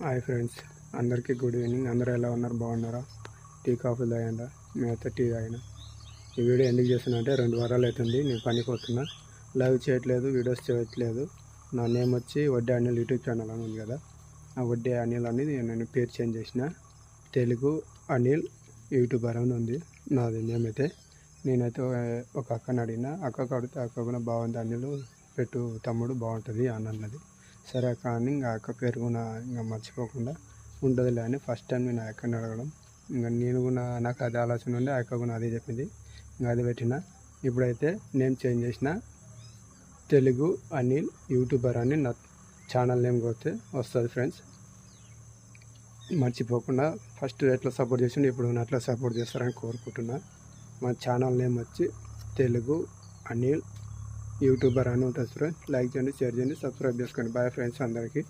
Hi friends, అందరికీ good evening. అందరూ ఎలా ఉన్నారు? బాగున్నారా? టీ కాఫీ తాగిందా? మేమైతే టీ తాగిన. ఈ వీడియో ఎందుకు చేస్తున్నా అంటే 2 వారాలు అవుతుంది నేను పనికి పోతున్నా, లైవ్ చేయట్లేదు, వీడియోస్ చేయట్లేదు. నా నేమ్ వచ్చి వడ్డే అనిల్ యూట్యూబ్ ఛానల్ అని ఉంది కదా, ఆ వడ్డే అనిల్ అనేది నేను పేరు చేంజ్ చేసిన. తెలుగు అనిల్ యూట్యూబర్ అని ఉంది నాది నేమ్ అయితే. నేనైతే ఒక అక్కని అడిగిన, అక్కకు అడిగితే అక్క కూడా బాగుంది అనిల్ పెట్టు తమ్ముడు, బాగుంటుంది అని అన్నది. సరే అక్క అని ఇంకా అక్క పేరు కూడా ఇంకా మర్చిపోకుండా ఉంటుందిలే అని ఫస్ట్ టైం నేను ఆ అక్కని అడగడం. ఇంకా నేను కూడా నాకు అదే ఆలోచన ఉండే, ఆ అక్క కూడా అదే చెప్పింది, ఇంకా అది పెట్టిన. ఇప్పుడైతే నేమ్ చేంజ్ చేసిన, తెలుగు అనిల్ యూట్యూబర్ అని నా ఛానల్ నేమ్ కొడితే వస్తుంది ఫ్రెండ్స్. మర్చిపోకుండా ఫస్ట్ ఎట్లా సపోర్ట్ చేసిండు ఇప్పుడు అట్లా సపోర్ట్ చేస్తారని కోరుకుంటున్నా. మా ఛానల్ నేమ్ వచ్చి తెలుగు అనిల్ యూట్యూబర్ అని ఉంటుంది ఫ్రెండ్స్. లైక్ చేయండి, షేర్ చేయండి, సబ్స్క్రైబ్ చేసుకోండి. బాయ్ ఫ్రెండ్స్ అందరికీ.